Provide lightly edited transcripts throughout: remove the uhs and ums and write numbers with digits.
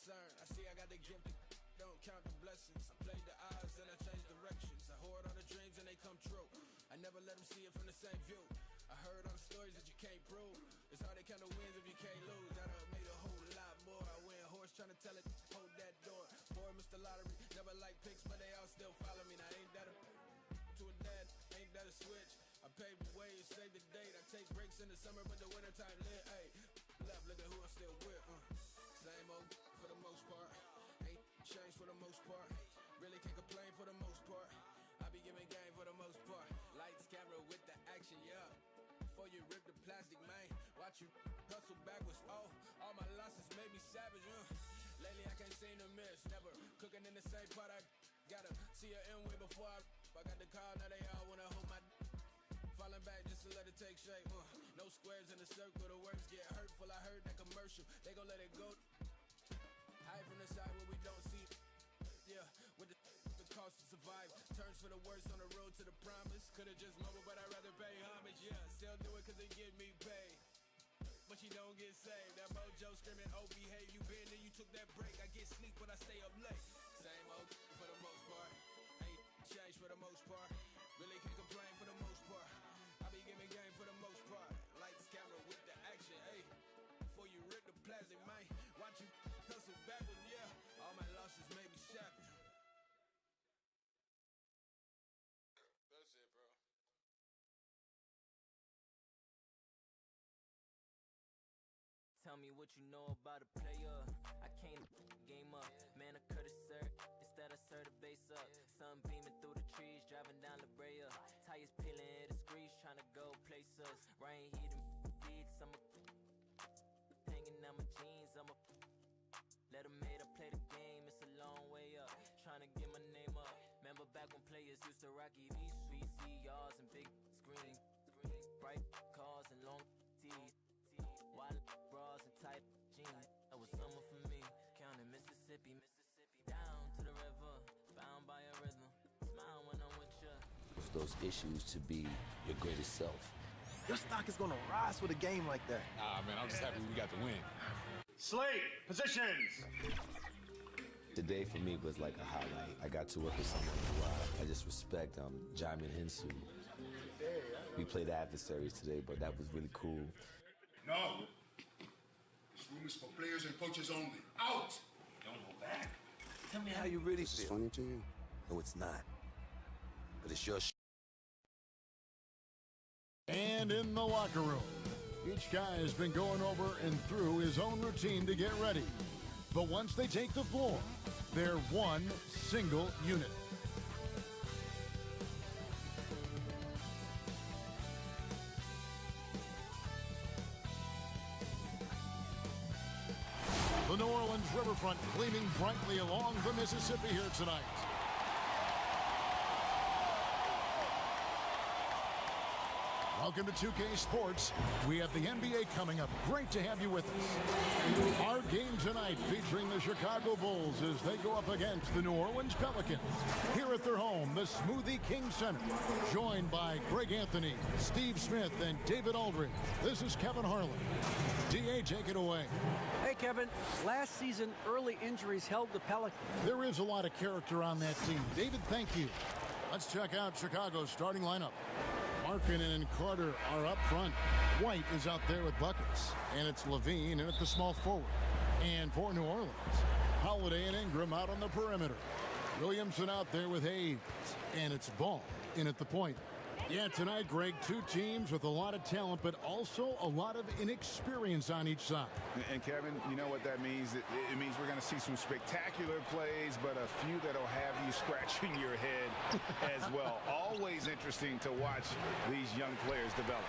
concerned. I see I got the gift, don't count the blessings. I played the odds and I changed directions. I hoard all the dreams and they come true. I never let them see it from the same view. I heard all the stories that you can't prove. It's hard to count the wins if you can't lose. I done made a whole lot more. I win horse trying to tell it, hold that door. Boy, Mr. Lottery, never like picks, but they all still follow me. Now ain't that a to a dad, ain't that a switch? I paved the way, save the date. I take breaks in the summer, but the wintertime lit. Hey, left, look at who I'm still with. Same old for the most part. Ain't changed for the most part. Really can't complain for the most part. I be giving game for the most part. Lights, camera with the action, yeah. Before you rip the plastic, man. Watch you hustle backwards. Oh, all my losses made me savage, Lately I can't seem to miss. Never cooking in the same pot. I gotta see her in way before I got the call. Now they all wanna hold my falling back just to let it take shape. No squares in the circle. The words get hurtful. I heard that commercial. They gon' let it go. Hide from the side where we don't see. Yeah, with the cost to survive. Turns for the worst on the road to the promise. Could've just mumbled, but I'd rather pay homage. Yeah, still do it cause it get me paid. But you don't get saved. That mojo screaming, oh, behave. You been there, you took that break. I get sleep when I stay up late. Same old for the most part. Ain't changed for the most part. Really can't complain for the most part. I be giving game for the most part. Lights, camera with the action. Hey, before you rip the plastic, man. Watch you hustle backwards, yeah. All my losses made me shattered. That's it, bro. Tell me what you know about a player. I came to game up. Man, I could've served. Instead I served the base up. Sun beaming through the trees, driving down La Brea. Tires peeling, hit the screech, trying to go place us. Rain heating beats, I'm a hanging out my jeans, I'm a let 'em made up play the game. It's a long way up, trying to get my name up. Remember back when players used to rock EVs, VCRs and big screens, bright cars and long tees, wide bras and tight jeans. That was summer for me. Counting Mississippi, down to the river, bound by a rhythm. Smile when I'm with you. Those issues to be your greatest self. Your stock is gonna rise with a game like that. Nah, man, I'm just happy we got the win. Slate, positions! Today for me was like a highlight. I got to work with someone who I just respect, Jamin Hinsu. We played adversaries today, but that was really cool. No. This room is for players and coaches only. Out! Don't go back. Tell me how you really This is feel. funny to you? No, it's not. But it's your And in the locker room, each guy has been going over and through his own routine to get ready. But once they take the floor, they're one single unit. The New Orleans riverfront gleaming brightly along the Mississippi here tonight. Welcome to 2K Sports. We have the NBA coming up. Great to have you with us. Our game tonight featuring the Chicago Bulls as they go up against the New Orleans Pelicans. Here at their home, the Smoothie King Center. Joined by Greg Anthony, Steve Smith, and David Aldridge. This is Kevin Harlan. DA, take it away. Hey, Kevin. Last season, early injuries held the Pelicans. There is a lot of character on that team. David, thank you. Let's check out Chicago's starting lineup. Markkanen and Carter are up front. White is out there with buckets. And it's Levine in at the small forward. And for New Orleans, Holiday and Ingram out on the perimeter. Williamson out there with Hayes. And it's Ball in at the point. Yeah, tonight, Greg, two teams with a lot of talent, but also a lot of inexperience on each side. And Kevin, you know what that means? It means we're going to see some spectacular plays, but a few that'll have you scratching your head as well. Always interesting to watch these young players develop.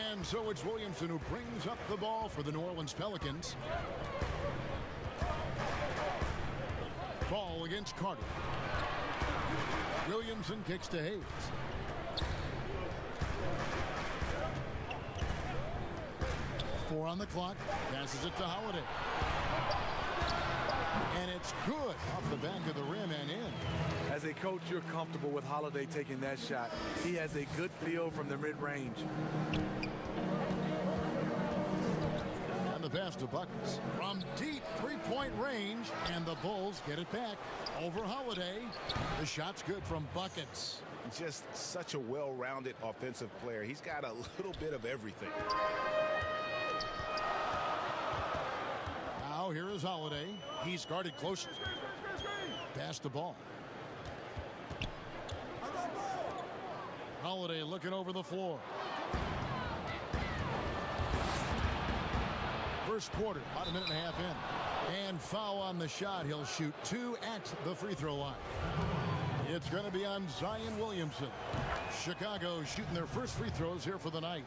And so it's Williamson who brings up the ball for the New Orleans Pelicans. Ball against Carter. Williamson kicks to Hayes. Four on the clock. Passes it to Holiday. And it's good off the back of the rim and in. As a coach, you're comfortable with Holiday taking that shot. He has a good feel from the mid-range. And the pass to Buckets. From deep three-point range, and the Bulls get it back. Over Holiday. The shot's good from Buckets. Just such a well-rounded offensive player. He's got a little bit of everything. Now here is Holiday. He's guarded close. Pass the ball. Holiday looking over the floor. First quarter, about a minute and a half in. And foul on the shot. He'll shoot 2 at the free throw line. It's going to be on Zion Williamson. Chicago shooting their first free throws here for the night.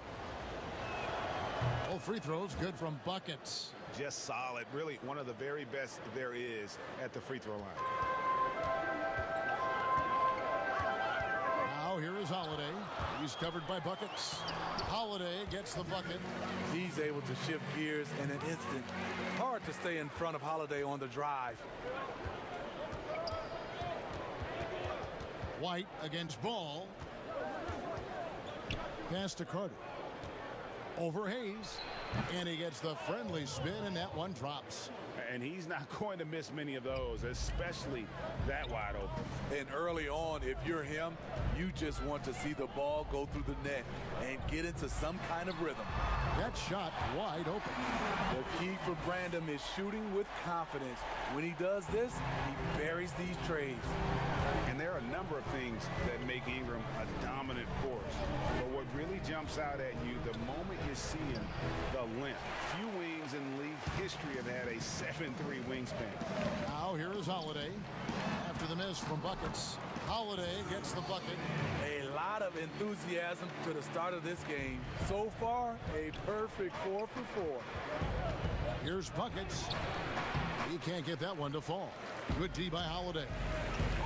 All free throws good from Buckets. Just solid. Really one of the very best there is at the free throw line. Now here is Holiday. He's covered by Buckets. Holiday gets the bucket. He's able to shift gears in an instant. Hard to stay in front of Holiday on the drive. White against Ball. Pass to Carter. Over Hayes. And he gets the friendly spin, and that one drops. And he's not going to miss many of those, especially that wide open. And early on, if you're him, you just want to see the ball go through the net and get into some kind of rhythm. That shot wide open. The key for Brandon is shooting with confidence. When he does this, he buries these trays. And there are a number of things that make Ingram a dominant force. But what really jumps out at you, the moment you see him, the length. Few wings in league history have had a 7'3" wingspan. Now here is Holiday. After the miss from Buckets, Holiday gets the bucket. A lot of enthusiasm to the start of this game. So far, a perfect 4 for 4. Here's Buckets. He can't get that one to fall. Good D by Holiday.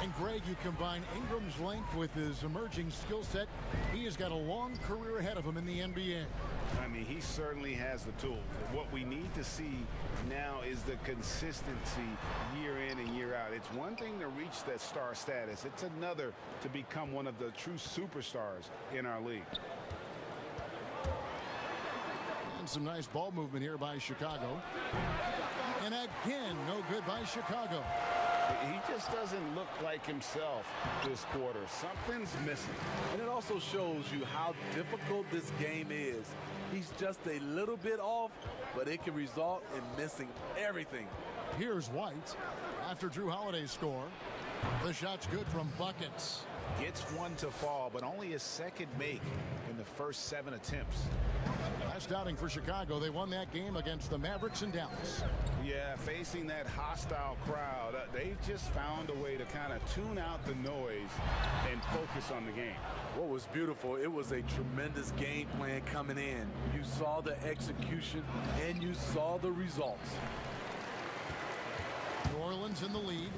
And Greg, you combine Ingram's length with his emerging skill set. He has got a long career ahead of him in the NBA. I mean, he certainly has the tools. What we need to see now is the consistency year in and year out. It's one thing to reach that star status. It's another to become one of the true superstars in our league. And some nice ball movement here by Chicago. And again, no good by Chicago. He just doesn't look like himself this quarter. Something's missing. And it also shows you how difficult this game is. He's just a little bit off, but it can result in missing everything. Here's White. After Drew Holiday's score, the shot's good from Buckets. Gets one to fall, but only his second make in the first 7 attempts. Last outing for Chicago, they won that game against the Mavericks in Dallas. Yeah, facing that hostile crowd, they've just found a way to kind of tune out the noise and focus on the game. What was beautiful, it was a tremendous game plan coming in. You saw the execution and you saw the results. New Orleans in the lead.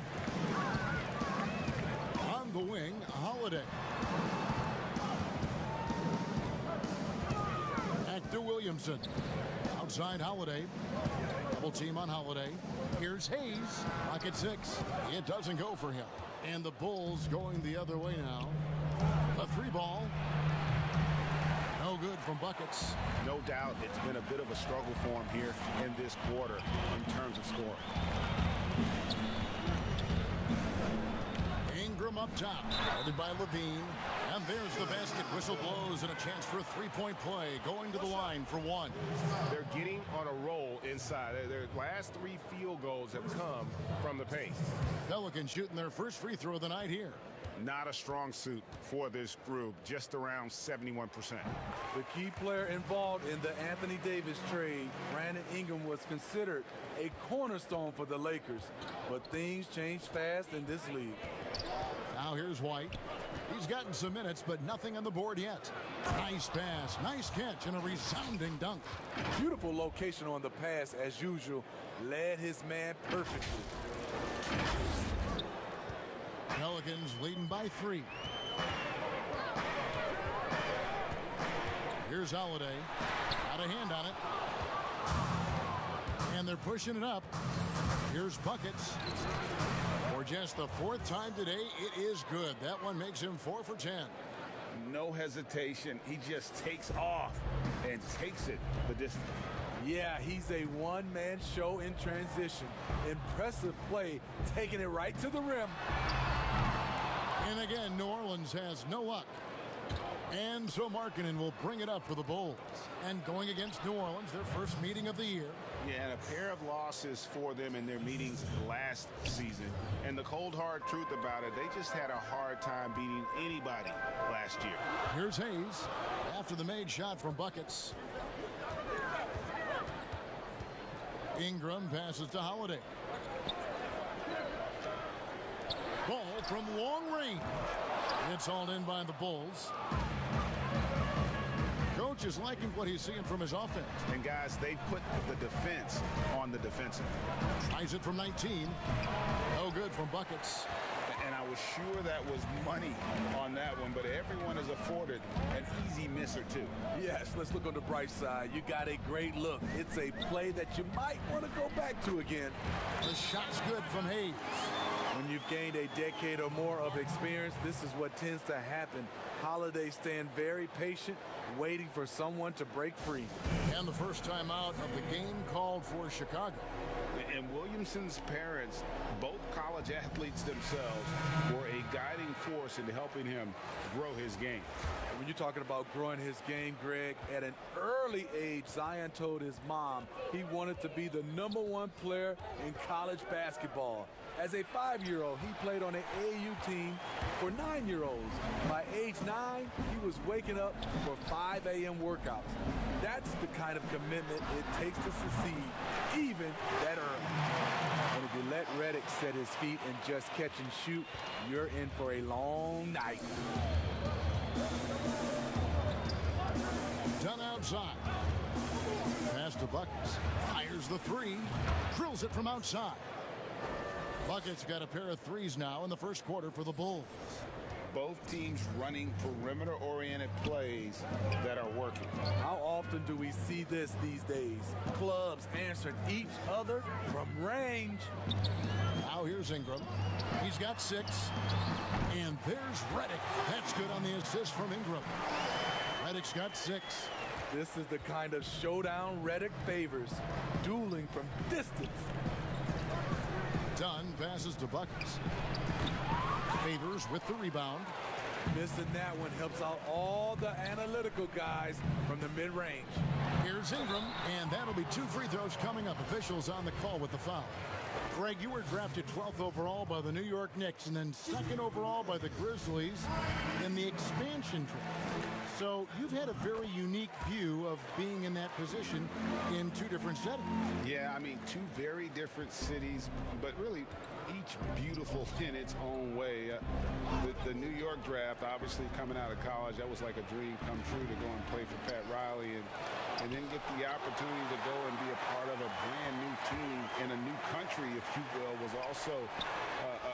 On the wing, Holiday. Back to Williamson. Outside Holiday. Double team on Holiday. Here's Hayes. Pocket 6. It doesn't go for him. And the Bulls going the other way now. A 3-ball. No good from Buckets. No doubt it's been a bit of a struggle for him here in this quarter in terms of scoring. Ingram up top, guarded by Levine. And there's the basket. Whistle blows and a chance for a three-point play. Going to the line for one. They're getting on a roll inside. Their last 3 field goals have come from the paint. Pelicans shooting their first free throw of the night here. Not a strong suit for this group, just around 71%. The key player involved in the Anthony Davis trade, Brandon Ingram, was considered a cornerstone for the Lakers. But things change fast in this league. Now here's White. He's gotten some minutes, but nothing on the board yet. Nice pass, nice catch, and a resounding dunk. Beautiful location on the pass, as usual. Led his man perfectly. Pelicans leading by 3. Here's Holiday. Got a hand on it. And they're pushing it up. Here's Buckets. For just the 4th time today, it is good. That one makes him 4 for 10. No hesitation. He just takes off and takes it the distance. Yeah, he's a one-man show in transition. Impressive play, taking it right to the rim. And again, New Orleans has no luck. And so Markkanen will bring it up for the Bulls. And going against New Orleans, their first meeting of the year. Yeah, and a pair of losses for them in their meetings last season. And the cold, hard truth about it, they just had a hard time beating anybody last year. Here's Hayes after the made shot from buckets. Ingram passes to Holiday. Ball from long range. It's hauled in by the Bulls. Coach is liking what he's seeing from his offense. And guys, they put the defense on the defensive. Tries it from 19. No good from buckets. And I was sure that was money on that one, but everyone is afforded an easy miss or two. Yes, let's look on the bright side. You got a great look. It's a play that you might want to go back to again. The shot's good from Hayes. When you've gained a decade or more of experience, this is what tends to happen. Holiday stand very patient, waiting for someone to break free. And the first time out of the game called for Chicago. And Williamson's parents, both college athletes themselves, were a guiding force in helping him grow his game. When you're talking about growing his game, Greg, at an early age, Zion told his mom he wanted to be the #1 player in college basketball. As a 5-year-old, he played on an AAU team for 9-year-olds. By age 9, he was waking up for 5 a.m. workouts. That's the kind of commitment it takes to succeed, even that early. And if you let Redick set his feet and just catch and shoot, you're in for a long night. Done outside. Pass to Buckets. Fires the three. Drills it from outside. Buckets got a pair of threes now in the first quarter for the Bulls. Both teams running perimeter-oriented plays that are working. How often do we see this these days? Clubs answering each other from range. Now here's Ingram. He's got 6. And there's Redick. That's good on the assist from Ingram. Redick's got 6. This is the kind of showdown Redick favors. Dueling from distance. Dunn passes to Buckets. Favors with the rebound. Missing that one helps out all the analytical guys from the mid-range. Here's Ingram, and that'll be 2 free throws coming up. Officials on the call with the foul. Greg, you were drafted 12th overall by the New York Knicks and then 2nd overall by the Grizzlies in the expansion draft. So you've had a very unique view of being in that position in 2 different settings. Yeah, I mean, 2 very different cities, but really each beautiful in its own way. The New York draft, obviously coming out of college, that was like a dream come true to go and play for Pat Riley and then get the opportunity to go and be a part of a brand new team in a new country, if you will, was also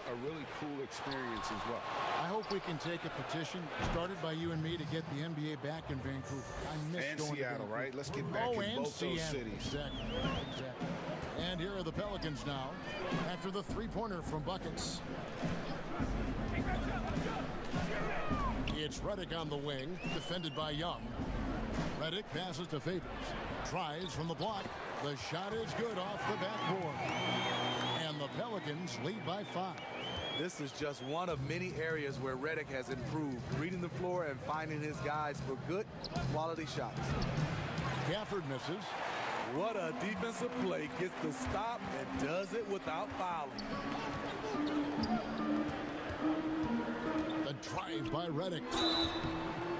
a really cool experience as well. I hope we can take a petition started by you and me to get the NBA back in Vancouver. I miss and going Seattle, to right? Let's get back in both those cities. Exactly. And here are the Pelicans now after the three-pointer from Buckets. It's Redick on the wing, defended by Young. Redick passes to Favors. Tries from the block. The shot is good off the backboard. And the Pelicans lead by 5. This is just one of many areas where Redick has improved, reading the floor and finding his guys for good quality shots. Gafford misses. What a defensive play. Gets the stop and does it without fouling. The drive by Redick.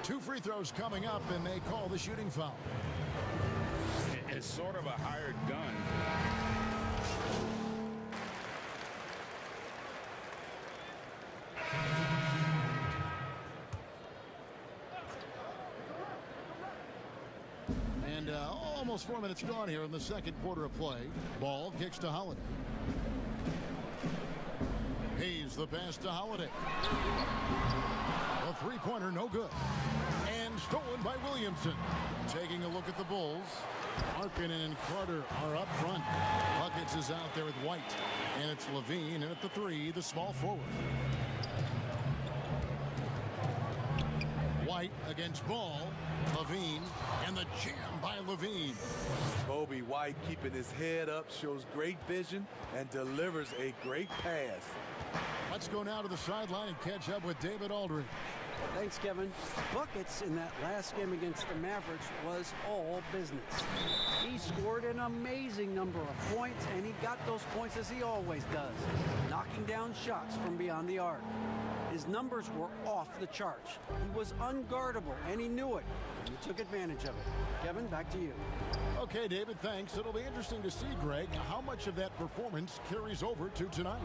2 free throws coming up, and they call the shooting foul. It's sort of a hired gun. And almost 4 minutes gone here in the second quarter of play. Ball kicks to Holiday. Hayes the pass to Holiday. A three-pointer, no good. And stolen by Williamson. Taking a look at the Bulls. Markkanen and Carter are up front. Buckets is out there with White. And it's Levine, and at the 3, the small forward. White against Ball. Levine, and the jam by Levine. Kobe White keeping his head up, shows great vision, and delivers a great pass. Let's go now to the sideline and catch up with David Aldridge. Thanks, Kevin. Buckets in that last game against the Mavericks was all business. He scored an amazing number of points, and he got those points as he always does, knocking down shots from beyond the arc. His numbers were off the charts. He was unguardable, and he knew it. And he took advantage of it. Kevin, back to you. Okay, David, thanks. It'll be interesting to see, Greg, how much of that performance carries over to tonight.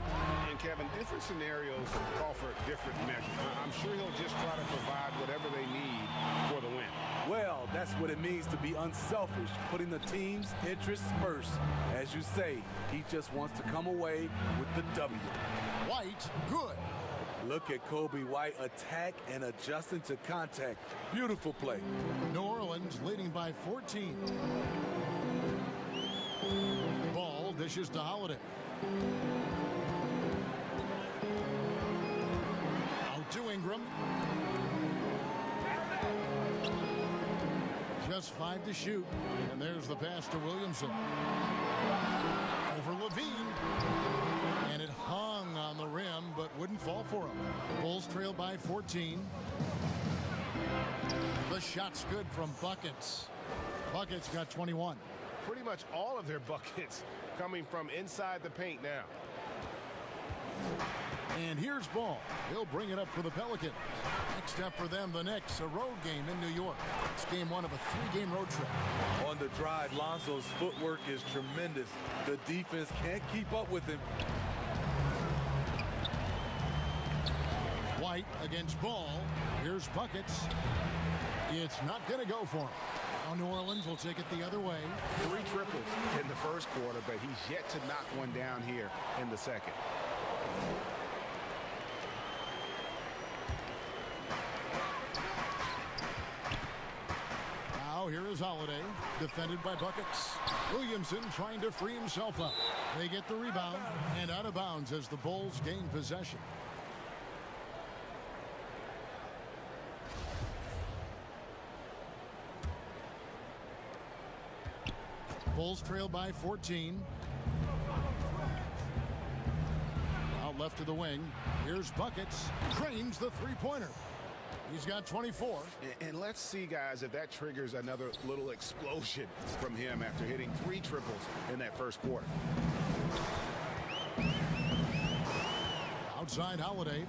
And, Kevin, different scenarios call for different measures. I'm sure he'll just try to provide whatever they need for the win. Well, that's what it means to be unselfish, putting the team's interests first. As you say, he just wants to come away with the W. White, good. Look at Kobe White attack and adjusting to contact. Beautiful play. New Orleans leading by 14. Ball dishes to Holiday. Out to Ingram. Just 5 to shoot. And there's the pass to Williamson. Over Levine. And it hung on the rim, but wouldn't fall for him. Bulls trail by 14. The shot's good from Buckets. Buckets got 21. Pretty much all of their buckets coming from inside the paint now. And here's Ball. He'll bring it up for the Pelicans. Next up for them, the Knicks, a road game in New York. It's game 1 of a 3-game road trip. On the drive, Lonzo's footwork is tremendous. The defense can't keep up with him. White against Ball. Here's Buckets. It's not going to go for him. Now New Orleans will take it the other way. 3 triples in the first quarter, but he's yet to knock one down here in the second. Now here is Holiday, defended by Buckets. Williamson trying to free himself up. They get the rebound and out of bounds as the Bulls gain possession. Bulls trail by 14. Out left to the wing. Here's Buckets. Cranes the three-pointer. He's got 24. And let's see, guys, if that triggers another little explosion from him after hitting 3 triples in that first quarter. Outside Holiday.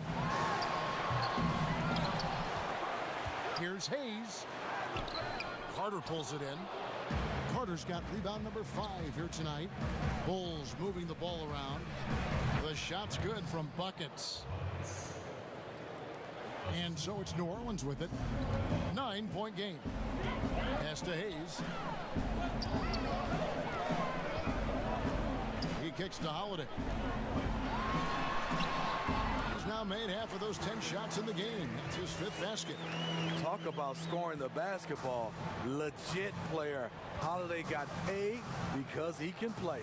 Here's Hayes. Carter pulls it in. Carter's got rebound number 5 here tonight. Bulls moving the ball around. The shot's good from Buckets. And so it's New Orleans with it. 9-point game. Pass to Hayes. He kicks to Holiday. He's now made half of those 10 shots in the game. That's his 5th basket. Talk about scoring the basketball. Legit player. Holiday got paid because he can play.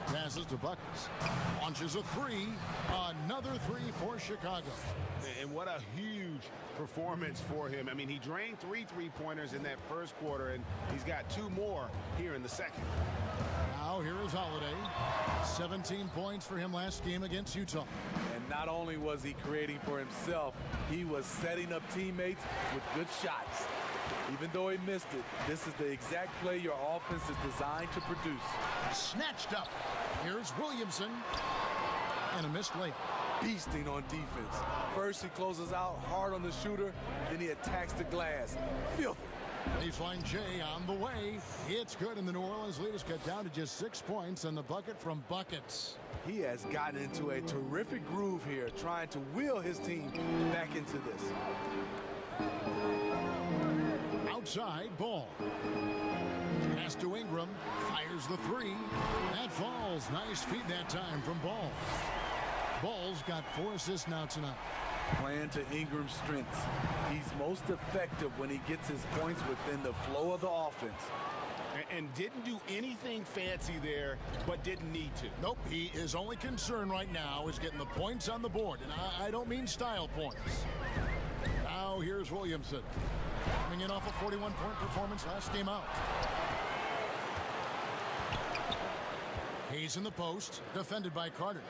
Passes to Buckets. Launches a 3. Another 3 for Chicago. And what a huge performance for him. I mean, he drained 3 3-pointers in that first quarter, and he's got 2 more here in the second. Now here is Holiday. 17 points for him last game against Utah. And not only was he creating for himself, he was setting up teammates with good shots. Even though he missed it, this is the exact play your offense is designed to produce. Snatched up. Here's Williamson. And a missed layup. Beasting on defense. First he closes out hard on the shooter, then he attacks the glass. Filthy. Baseline J on the way. It's good, and the New Orleans lead is cut down to just 6 points on the bucket from Buckets. He has gotten into a terrific groove here, trying to wheel his team back into this. Outside, Ball. Pass to Ingram. Fires the 3. That falls. Nice feed that time from Ball. Ball's got 4 assists now tonight. Playing to Ingram's strengths. He's most effective when he gets his points within the flow of the offense. And didn't do anything fancy there, but didn't need to. Nope, his only concern right now is getting the points on the board. And I don't mean style points. Now here's Williamson. Coming in off a 41-point performance last game out. Hayes in the post, defended by Carter.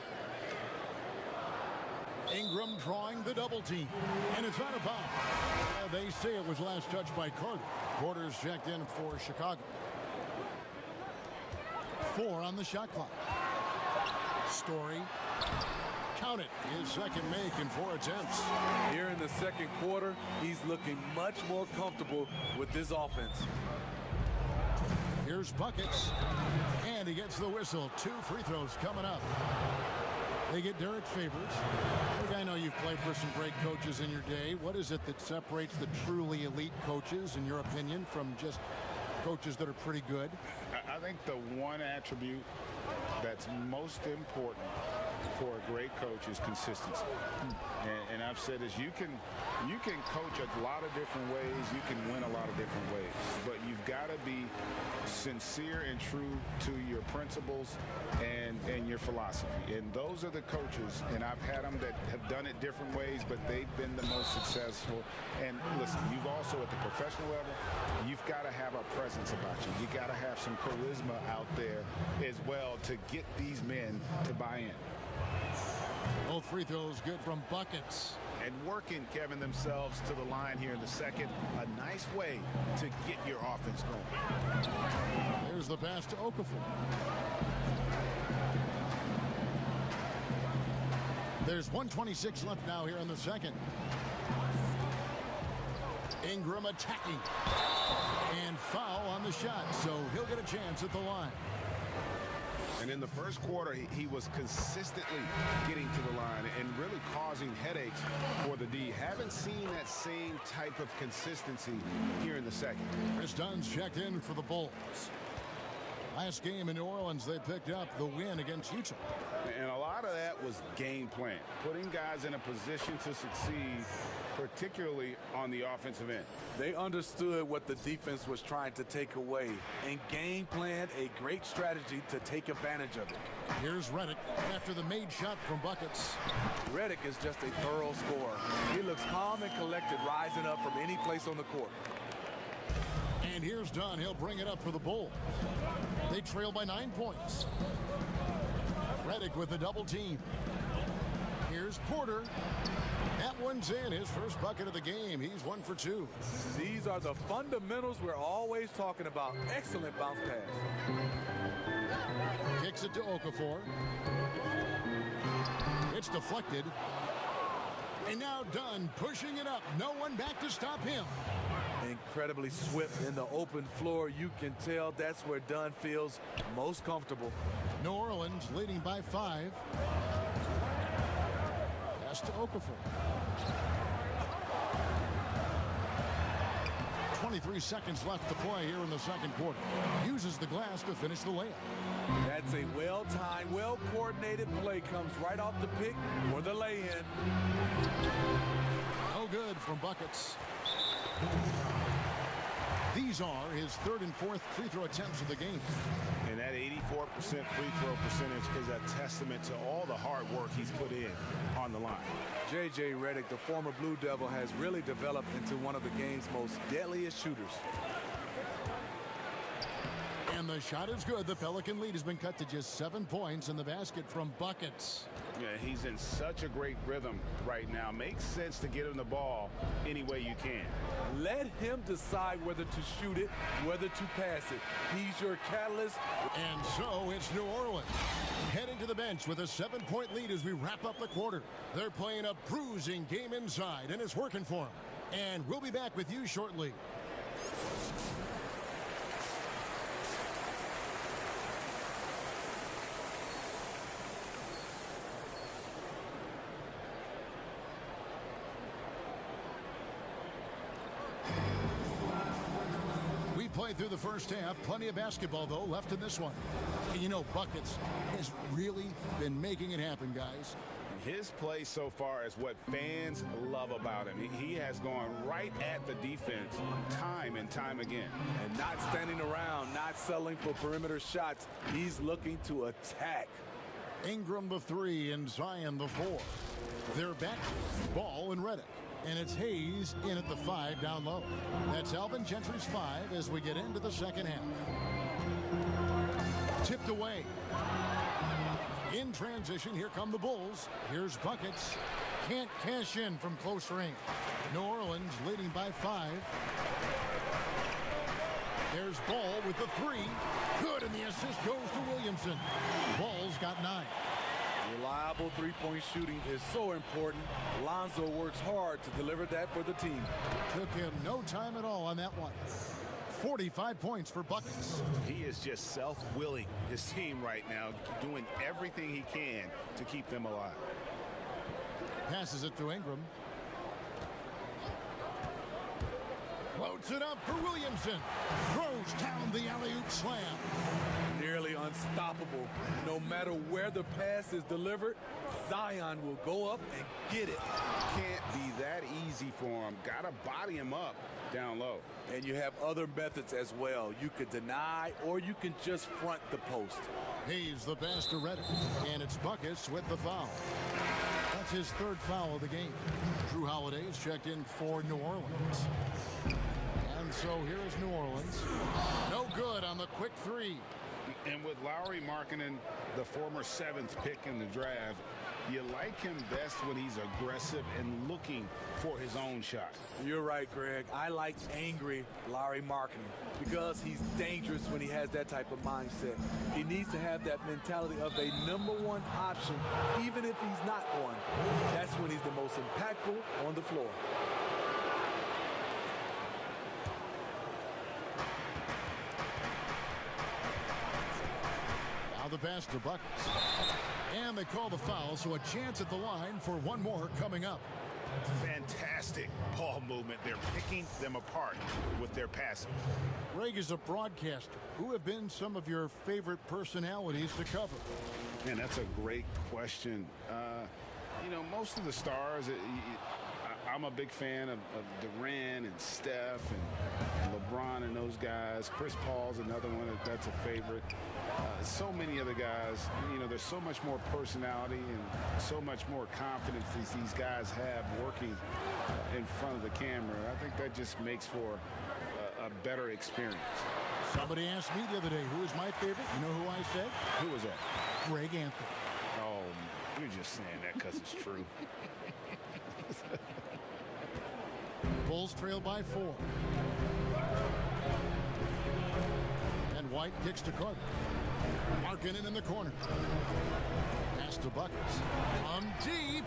Ingram drawing the double team, and it's out of bounds. They say it was last touched by Carter. Porter's checked in for Chicago. 4 on the shot clock. Story. Count it. His second make in 4 attempts. Here in the second quarter, he's looking much more comfortable with this offense. Here's buckets. And he gets the whistle. 2 free throws coming up. They get Derek Favors. Look, I know you've played for some great coaches in your day. What is it that separates the truly elite coaches, in your opinion, from just coaches that are pretty good? I think the one attribute that's most important for a great coach is consistency. And I've said this, you can coach a lot of different ways, you can win a lot of different ways, but you've got to be sincere and true to your principles and your philosophy. And those are the coaches, and I've had them that have done it different ways, but they've been the most successful. And listen, you've also at the professional level, you've got to have a presence about you. You got to have some charisma out there as well to get these men to buy in. Both free throws good from buckets. And working, Kevin, themselves to the line here in the second. A nice way to get your offense going. There's the pass to Okafor. There's 1:26 left now here in the second. Ingram attacking. And foul on the shot, so he'll get a chance at the line. And in the first quarter, he was consistently getting to the line and really causing headaches for the D. Haven't seen that same type of consistency here in the second. Chris Dunn's checked in for the Bulls. Last game in New Orleans, they picked up the win against Utah. And a lot of that was game plan, putting guys in a position to succeed, particularly on the offensive end. They understood what the defense was trying to take away and game planned a great strategy to take advantage of it. Here's Redick after the made shot from buckets. Redick is just a thorough scorer. He looks calm and collected, rising up from any place on the court. And here's Dunn. He'll bring it up for the Bulls. They trail by 9 points. Redick with the double team. Here's Porter. That one's in. His first bucket of the game. He's 1 for 2. These are the fundamentals we're always talking about. Excellent bounce pass. Kicks it to Okafor. It's deflected. And now Dunn pushing it up. No one back to stop him. Incredibly swift in the open floor. You can tell that's where Dunn feels most comfortable. New Orleans leading by 5. Pass to Okafor. 23 seconds left to play here in the second quarter. Uses the glass to finish the layup. That's a well-timed, well-coordinated play. Comes right off the pick for the lay-in. No good from buckets. These are his 3rd and 4th free throw attempts of the game. And that 84% free throw percentage is a testament to all the hard work he's put in on the line. J.J. Redick, the former Blue Devil, has really developed into one of the game's most deadliest shooters. And the shot is good. The Pelican lead has been cut to just 7 points in the basket from buckets. Yeah, he's in such a great rhythm right now. Makes sense to get him the ball any way you can. Let him decide whether to shoot it, whether to pass it. He's your catalyst. And so it's New Orleans heading to the bench with a 7-point lead as we wrap up the quarter. They're playing a bruising game inside, and it's working for them. And we'll be back with you shortly. Played through the first half. Plenty of basketball, though, left in this one. And you know, Buckets has really been making it happen, guys. His play so far is what fans love about him. He has gone right at the defense time and time again. And not standing around, not settling for perimeter shots. He's looking to attack. Ingram the 3 and Zion the 4. They're back. Ball and Redick. And it's Hayes in at the 5 down low. That's Alvin Gentry's 5 as we get into the second half. Tipped away. In transition, here come the Bulls. Here's Buckets. Can't cash in from close range. New Orleans leading by 5. There's Ball with the 3. Good, and the assist goes to Williamson. Ball's got 9. Reliable three-point shooting is so important. Lonzo works hard to deliver that for the team. Took him no time at all on that one. 45 points for Buckets. He is just self-willing his team right now, doing everything he can to keep them alive. Passes it to Ingram. Floats it up for Williamson. Throws down the alley-oop slam. Nearly unstoppable. No matter where the pass is delivered, Zion will go up and get it. Can't be that easy for him. Gotta body him up down low. And you have other methods as well. You could deny or you can just front the post. Hayes the pass to Reddick, and it's Buckets with the foul. That's his 3rd foul of the game. Drew Holiday is checked in for New Orleans. And so here is New Orleans. No good on the quick 3. And with Lauri Markkanen, the former 7th pick in the draft, you like him best when he's aggressive and looking for his own shot. You're right, Greg. I like angry Lauri Markkanen because he's dangerous when he has that type of mindset. He needs to have that mentality of a #1 option, even if he's not one. That's when he's the most impactful on the floor. Now the pass to Buckets. And they call the foul, so a chance at the line for one more coming up. Fantastic ball movement. They're picking them apart with their passing. Greg is a broadcaster. Who have been some of your favorite personalities to cover? Man, that's a great question. You know, most of the stars, I'm a big fan of Durant and Steph and LeBron and those guys. Chris Paul's another one that's a favorite. So many other guys, you know, there's so much more personality and so much more confidence these guys have working in front of the camera. I think that just makes for a better experience. Somebody asked me the other day, who is my favorite? You know who I said? Who was that? Greg Anthony. Oh, you're just saying that because it's true. Bulls trail by 4. And White kicks to Carter. Markkanen in the corner. Pass to Buckets. Deep.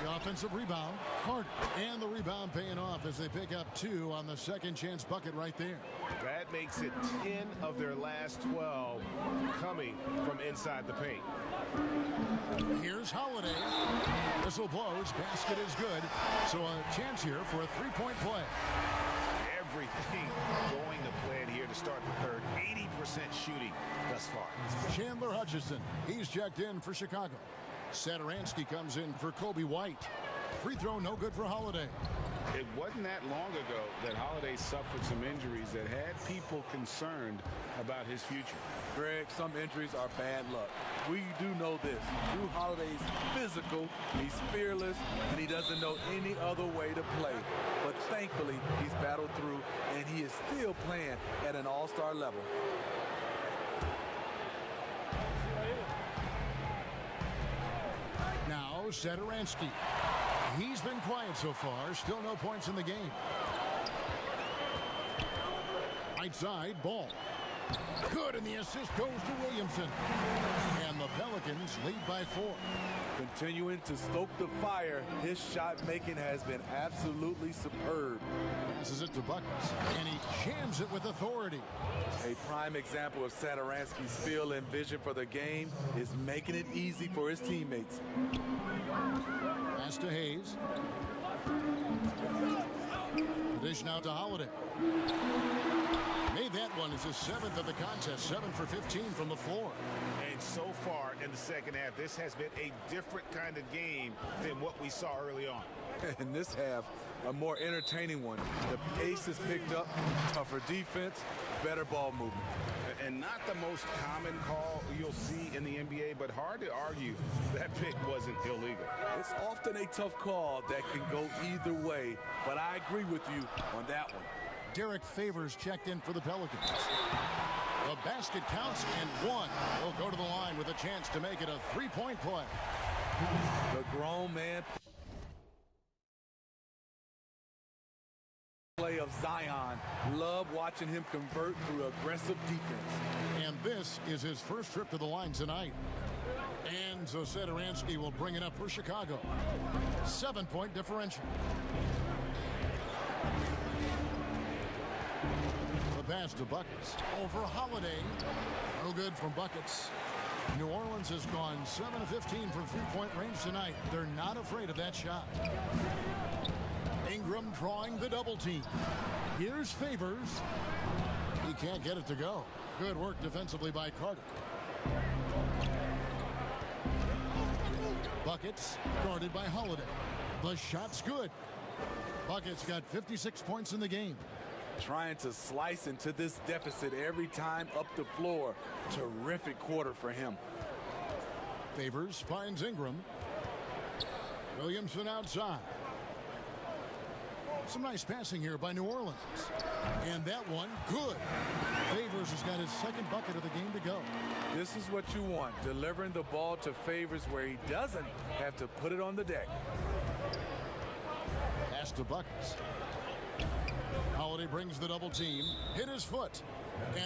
The offensive rebound. Carter. And the rebound paying off as they pick up 2 on the second chance bucket right there. That makes it 10 of their last 12 coming from inside the paint. Here's Holiday. Whistle blows. Basket is good. So a chance here for a 3-point play. Everything going to plan here to start the third. 80% shooting thus far. Chandler Hutchison. He's checked in for Chicago. Satoransky comes in for Kobe White. Free throw no good for Holiday. It wasn't that long ago that Holiday suffered some injuries that had people concerned about his future. Greg, some injuries are bad luck. We do know this. Drew Holiday's physical, he's fearless, and he doesn't know any other way to play. But thankfully, he's battled through, and he is still playing at an all-star level. Now, Satoransky. He's been quiet so far. Still no points in the game. Right side, Ball. Good, and the assist goes to Williamson. And the Pelicans lead by 4. Continuing to stoke the fire, his shot making has been absolutely superb. Passes it to Buckets, and he jams it with authority. A prime example of Satoransky's feel and vision for the game is making it easy for his teammates. Pass to Hayes. Dish now to Holiday. Made that one as his 7th of the contest, 7 for 15 from the floor. And so far in the second half, this has been a different kind of game than what we saw early on. In this half, a more entertaining one. The pace is picked up, tougher defense, better ball movement. And not the most common call you'll see in the NBA, but hard to argue that pick wasn't illegal. It's often a tough call that can go either way, but I agree with you on that one. Derek Favors checked in for the Pelicans. The basket counts and one. He'll go to the line with a chance to make it a three-point play. The grown man play of Zion. Love watching him convert through aggressive defense. And this is his first trip to the line tonight. And Zosetoransky will bring it up for Chicago. 7-point differential. The pass to Buckets. Over Holiday. No good from Buckets. New Orleans has gone 7 of 15 from three-point range tonight. They're not afraid of that shot. Ingram drawing the double team. Here's Favors. He can't get it to go. Good work defensively by Carter. Buckets guarded by Holiday. The shot's good. Buckets got 56 points in the game. Trying to slice into this deficit every time up the floor. Terrific quarter for him. Favors finds Ingram. Williamson outside. Some nice passing here by New Orleans. And that one, good. Favors has got his second bucket of the game to go. This is what you want, delivering the ball to Favors where he doesn't have to put it on the deck. Pass to Buckets. Holiday brings the double team, hit his foot,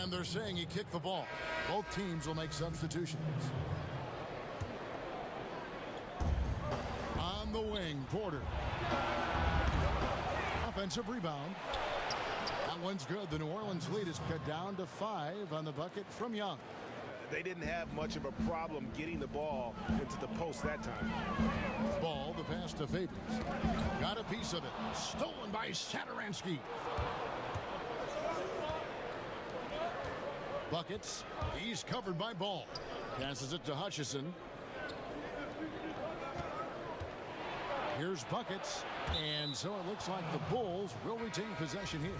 and they're saying he kicked the ball. Both teams will make substitutions. On the wing, Porter. Offensive rebound. That one's good. The New Orleans lead is cut down to 5 on the bucket from Young. They didn't have much of a problem getting the ball into the post that time. Ball, the pass to Favors. Got a piece of it. Stolen by Satoransky. Buckets. He's covered by Ball. Passes it to Hutchison. Here's Buckets. And so it looks like the Bulls will retain possession here.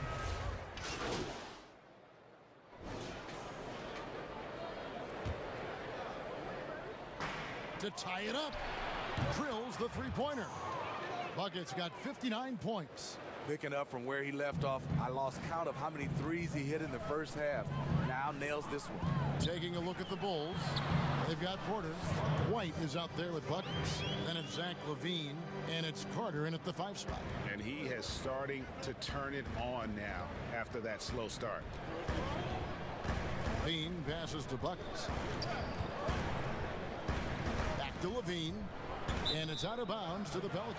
To tie it up. Drills the three-pointer. Buckets got 59 points. Picking up from where he left off, I lost count of how many threes he hit in the first half. Now nails this one. Taking a look at the Bulls. They've got Porter. White is out there with Buckets. Then it's Zach LaVine, and it's Carter in at the 5 spot. And he is starting to turn it on now after that slow start. LaVine passes to Buckets. Back to LaVine. And it's out of bounds to the Pelicans.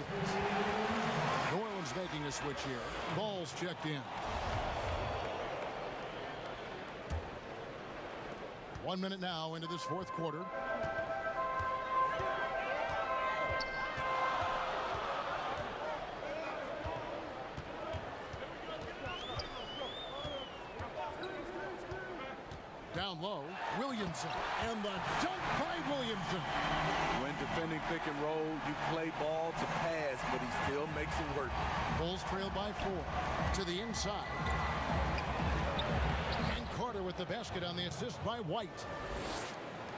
New Orleans making a switch here. Ball's checked in. 1 minute now into this fourth quarter. Down low, Williamson. And the dunk by Williamson. When defending pick and roll, you play ball to pass, but he still makes it work. Bulls trail by 4. To the inside. And Carter with the basket on the assist by White.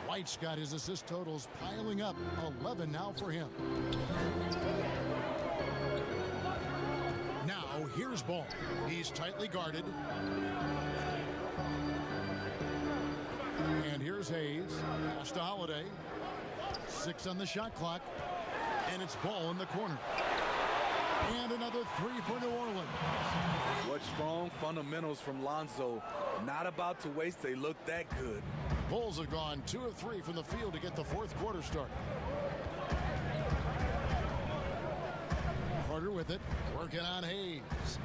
White's got his assist totals piling up. 11 now for him. Now here's Ball. He's tightly guarded. And here's Hayes. Pass to Holiday. 6 on the shot clock. And it's Ball in the corner. And another 3 for New Orleans. What strong fundamentals from Lonzo. Not about to waste. They look that good. Bulls have gone 2 of 3 from the field to get the fourth quarter started. Carter with it. Working on Hayes.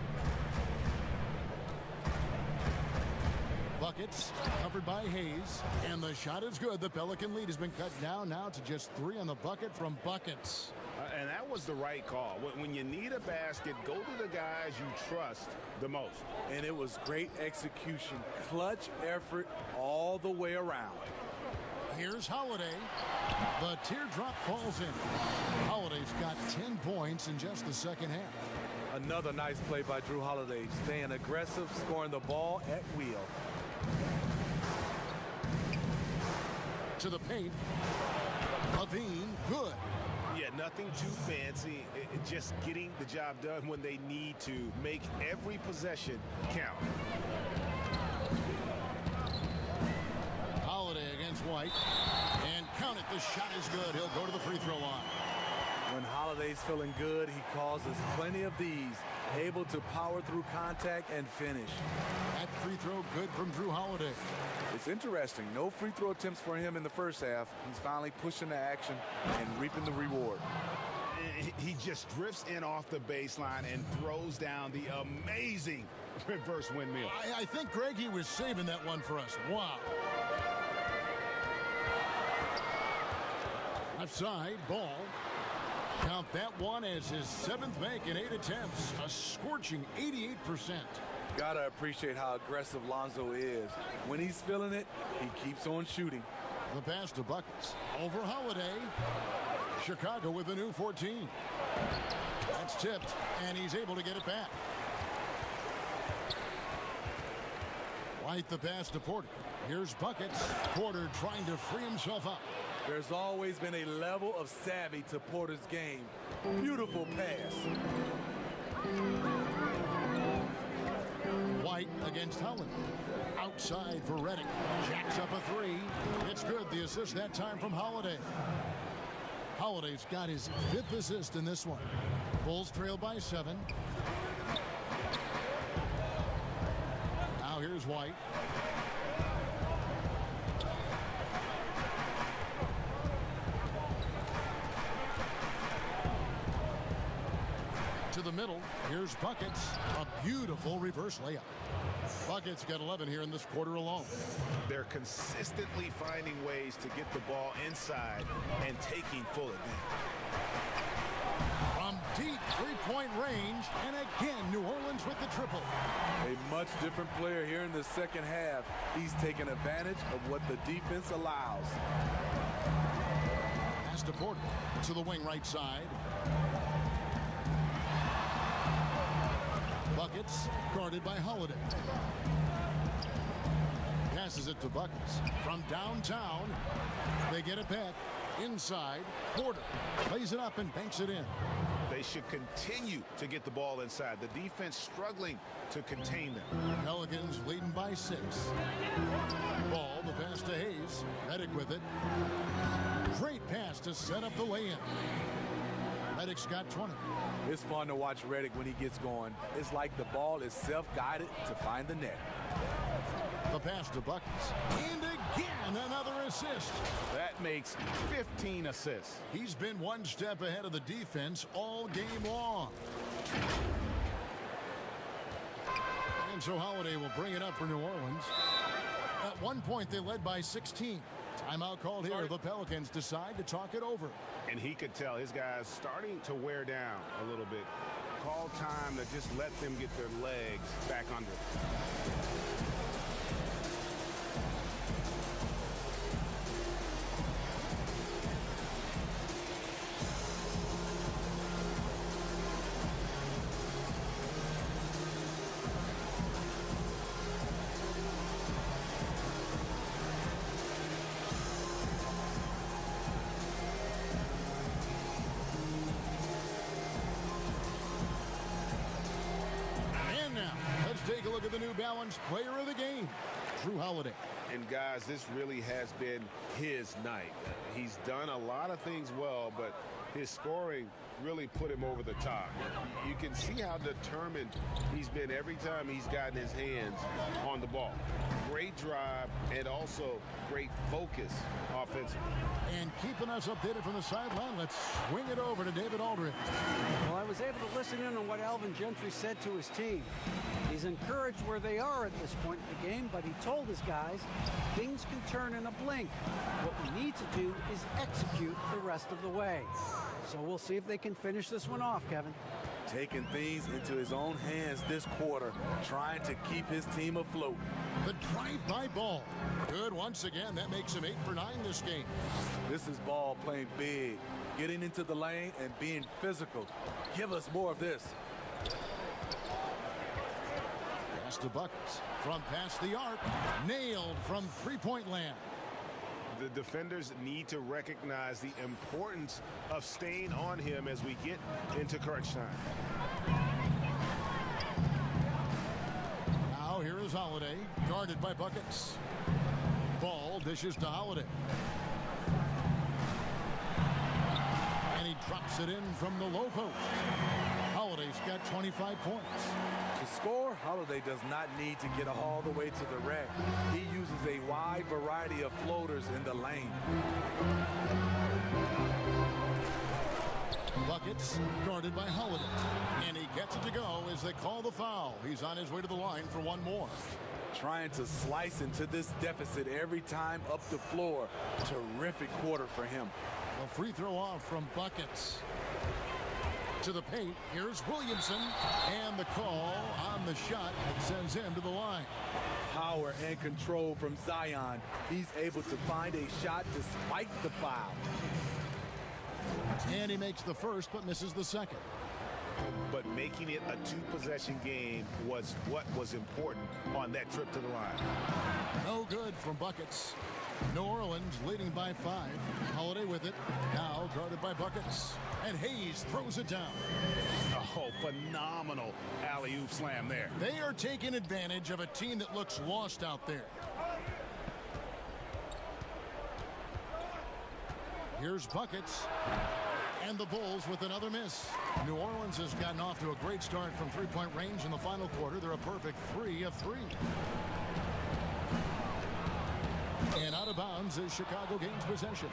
Buckets covered by Hayes, and the shot is good. The Pelican lead has been cut down now to just 3 on the bucket from Buckets. And that was the right call. When you need a basket, go to the guys you trust the most. And it was great execution. Clutch effort all the way around. Here's Holiday. The teardrop falls in. Holiday's got 10 points in just the second half. Another nice play by Drew Holiday. Staying aggressive, scoring the ball at will. To the paint. Levine, good. Yeah, nothing too fancy. Just getting the job done when they need to. Make every possession count. Holiday against White. And count it. The shot is good. He'll go to the free throw line. When Holiday's feeling good, he causes plenty of these. Able to power through contact and finish. That free throw good from Drew Holiday. It's interesting. No free throw attempts for him in the first half. He's finally pushing the action and reaping the reward. He just drifts in off the baseline and throws down the amazing reverse windmill. I think, Greg, he was saving that one for us. Wow. Left side, Ball. Count that one as his 7th make in 8 attempts. A scorching 88%. Gotta appreciate how aggressive Lonzo is. When he's feeling it, he keeps on shooting. The pass to Buckets. Over Holiday. Chicago with a new 14. That's tipped, and he's able to get it back. White the pass to Porter. Here's Buckets. Porter trying to free himself up. There's always been a level of savvy to Porter's game. Beautiful pass. White against Holiday. Outside for Redick. Jacks up a 3. It's good. The assist that time from Holiday. Holiday's got his 5th assist in this one. Bulls trail by 7. Now here's White. To the middle. Here's Buckets. A beautiful reverse layup. Buckets got 11 here in this quarter alone. They're consistently finding ways to get the ball inside and taking full advantage. From deep three-point range, and again, New Orleans with the triple. A much different player here in the second half. He's taking advantage of what the defense allows. Pass to Porter. To the wing right side. Buckets guarded by Holiday. Passes it to Buckets. From downtown, they get it back. Inside, Porter plays it up and banks it in. They should continue to get the ball inside. The defense struggling to contain them. Pelicans leading by 6. Ball, the pass to Hayes. Redick with it. Great pass to set up the lay-in. Redick's got 20. It's fun to watch Redick when he gets going. It's like the ball is self-guided to find the net. The pass to Buckets. And again, another assist. That makes 15 assists. He's been one step ahead of the defense all game long. And so Holiday will bring it up for New Orleans. At one point, they led by 16. Timeout called here. The Pelicans decide to talk it over. And he could tell his guys starting to wear down a little bit. Call time to just let them get their legs back under. Take a look at the New Balance player of the game, Drew Holiday. And guys, this really has been his night. He's done a lot of things well, but his scoring really put him over the top. You can see how determined he's been every time he's gotten his hands on the ball. Great drive and also great focus offensively. And keeping us updated from the sideline, let's swing it over to David Aldridge. Well, I was able to listen in on what Alvin Gentry said to his team. He's encouraged where they are at this point in the game, but he told his guys things can turn in a blink. What we need to do is execute the rest of the way. So we'll see if they can finish this one off, Kevin. Taking things into his own hands this quarter, trying to keep his team afloat. The drive-by Ball. Good once again. That makes him 8 for 9 this game. This is Ball playing big, getting into the lane and being physical. Give us more of this. Pass to Buckets. From past the arc. Nailed from three-point land. The defenders need to recognize the importance of staying on him as we get into crunch time. Now here is Holiday, guarded by Buckets. Ball dishes to Holiday. And he drops it in from the low post. Holiday's got 25 points. To score, Holiday does not need to get all the way to the rack. He uses a wide variety of floaters in the lane. Buckets guarded by Holiday. And he gets it to go as they call the foul. He's on his way to the line for one more. Trying to slice into this deficit every time up the floor. Terrific quarter for him. A free throw off from Buckets. To the paint, here's Williamson, and the call on the shot that sends him to the line. Power and control from Zion. He's able to find a shot despite the foul. And he makes the first but misses the second. But making it a two-possession game was what was important on that trip to the line. No good from Buckets. New Orleans leading by 5. Holiday with it. Now guarded by Buckets. And Hayes throws it down. Oh, phenomenal alley-oop slam there. They are taking advantage of a team that looks lost out there. Here's Buckets. And the Bulls with another miss. New Orleans has gotten off to a great start from three-point range in the final quarter. They're a perfect 3 of 3. And out of bounds as Chicago gains possession.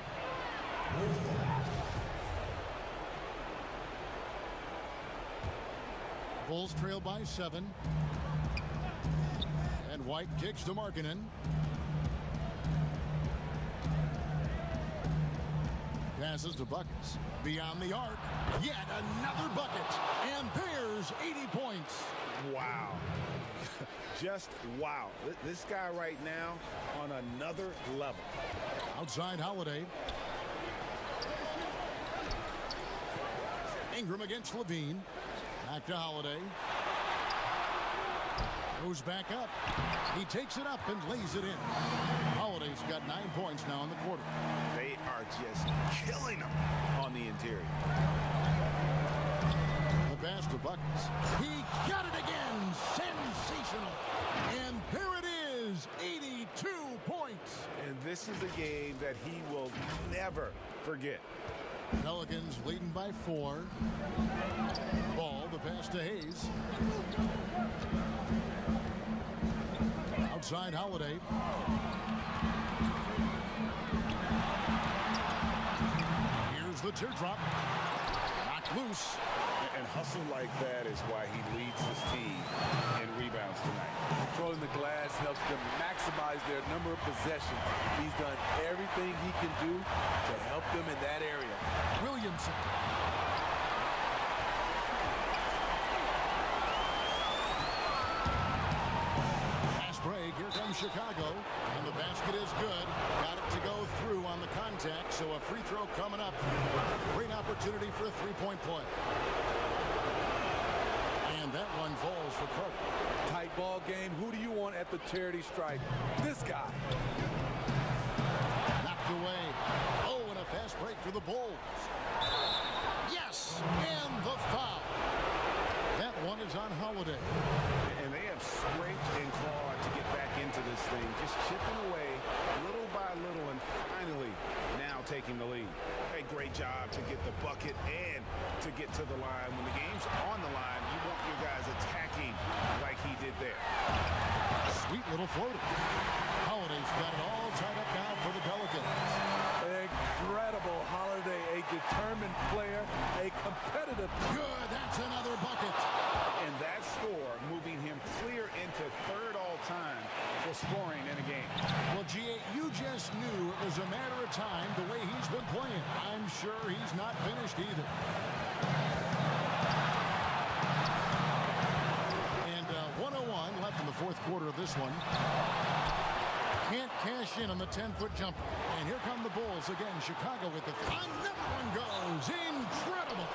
Bulls trail by 7. And White kicks to Markkanen. Passes to Buckets. Beyond the arc. Yet another bucket. And there's 80 points. Wow. Just wow. This guy right now on another level. Outside Holiday. Ingram against Levine. Back to Holiday. Goes back up. He takes it up and lays it in. Holiday's got 9 points now in the quarter. They are just killing him on the interior. The pass to Buckets. He got it again. Sensational. And there it is. 82 points. And this is a game that he will never forget. Pelicans leading by 4. Ball, the pass to Hayes. Outside Holiday. Here's the teardrop. Knocked loose. And hustle like that is why he leads his team in rebounds tonight. Controlling the glass helps them maximize their number of possessions. He's done everything he can do to help them in that area. Williamson. Fast break. Here comes Chicago. And the basket is good. Got it to go through on the contact. So a free throw coming up. Great opportunity for a three-point play. And that one falls for Carter. Tight ball game. Who do you want at the charity stripe? This guy. Knocked away. Oh, and a fast break for the Bulls. Yes, and the foul. That one is on Holiday. And they have scraped and clawed to get back into this thing, just chipping away little by little and finally now taking the lead. A great job to get the bucket and to get to the line. When the game's on the line, you want your guys attacking like he did there. Sweet little floater. Holiday's got it all tied up now for the Pelicans. Incredible Holiday, a determined player, a competitive. Good, that's another bucket. And that score moving him clear into third all-time for scoring in a game. Well, G.A., you just knew it was a matter of time the way he's been playing. I'm sure he's not finished either. And 101 left in the fourth quarter of this one. Can't cash in on the 10-foot jumper. And here come the Bulls again. Chicago with the another one goes. Incredible.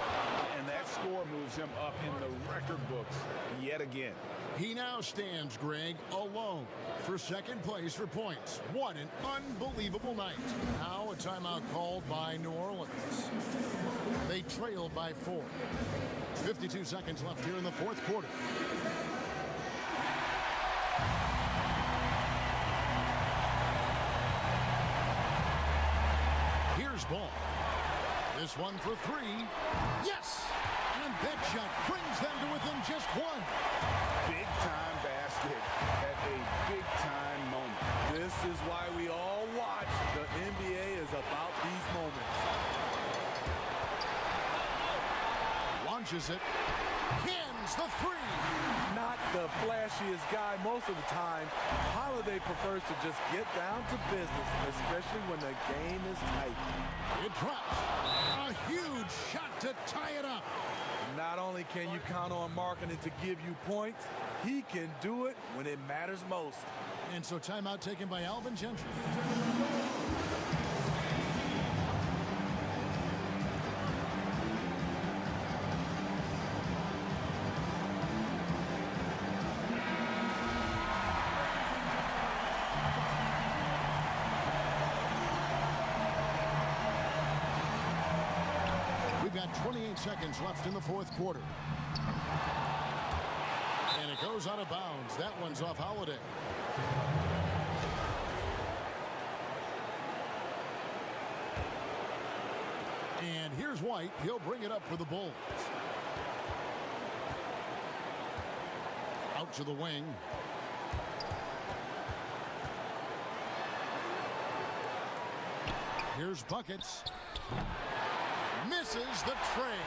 And that score moves him up in the record books yet again. He now stands, Greg, alone for second place for points. What an unbelievable night. Now a timeout called by New Orleans. They trail by 4. 52 seconds left here in the fourth quarter. Here's Ball. This one for 3. Yes! And that shot brings them to within just 1. Big-time basket at a big-time moment. This is why we all watch. The NBA is about these moments. Launches it. Cans the 3. Not the flashiest guy most of the time. Holiday prefers to just get down to business, especially when the game is tight. It drops. A huge shot to tie it up. Not only can you count on Markkanen to give you points, he can do it when it matters most. And so timeout taken by Alvin Gentry. We've got 28 seconds left in the fourth quarter. And it goes out of bounds. That one's off Holiday. And here's White. He'll bring it up for the Bulls. Out to the wing. Here's Buckets. Misses the tray.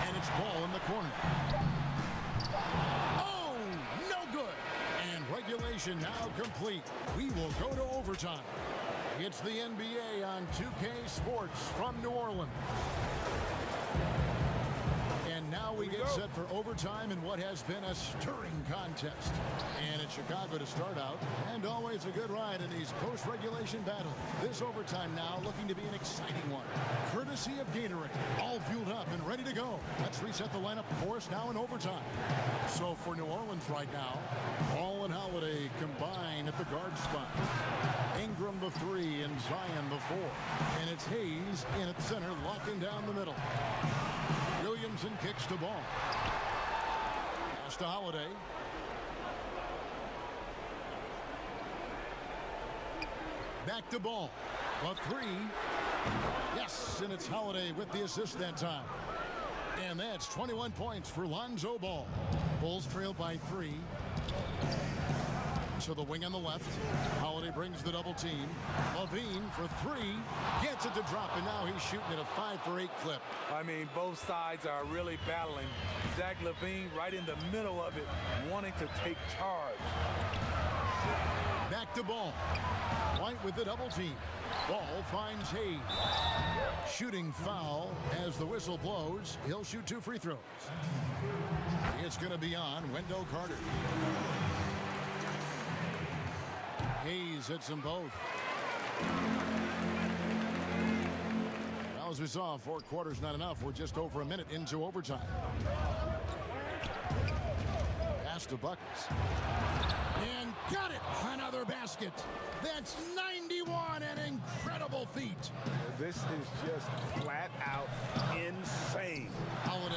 And it's Ball in the corner. Oh, no good. And regulation now complete. We will go to overtime. It's the NBA on 2K Sports from New Orleans. And now we get set for overtime in what has been a stirring contest. And it's Chicago to start out. And always a good ride in these post-regulation battles. This overtime now looking to be an exciting one. Courtesy of Gatorade. All fueled up and ready to go. Let's reset the lineup for us now in overtime. So for New Orleans right now, Ball and Holiday combine at the guard spot. Ingram the 3 and Zion the 4. And it's Hayes in at center, locking down the middle. Williamson kicks to Ball. Pass to Holiday. Back to Ball. A 3. Yes, and it's Holiday with the assist that time. And that's 21 points for Lonzo Ball. Bulls trail by 3. To the wing on the left. Holiday brings the double team. Levine for 3. Gets it to drop, and now he's shooting at a 5 for 8 clip. I mean, both sides are really battling. Zach LaVine right in the middle of it, wanting to take charge. Back to Ball. White with the double team. Ball finds Hayes. Shooting foul as the whistle blows. He'll shoot 2 free throws. It's going to be on Wendell Carter. Hayes hits them both. Now, as we saw, 4 quarters not enough. We're just over a minute into overtime. Pass to Buckets. And got it! Another basket. That's 91, an incredible feat. This is just flat out insane. Holiday.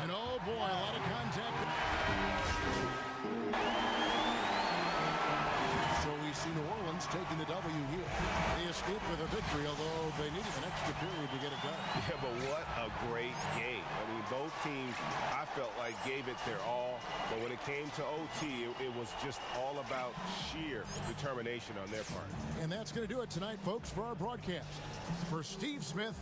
And oh boy, a lot of contact. So we see New Orleans taking the W here. They escaped with a victory, although they needed an extra period to get it done. Yeah, but what a great game. I mean, both teams, I felt like, gave it their all. But when it came to OT, it was just all about sheer determination on their part. And that's going to do it tonight, folks, for our broadcast. For Steve Smith,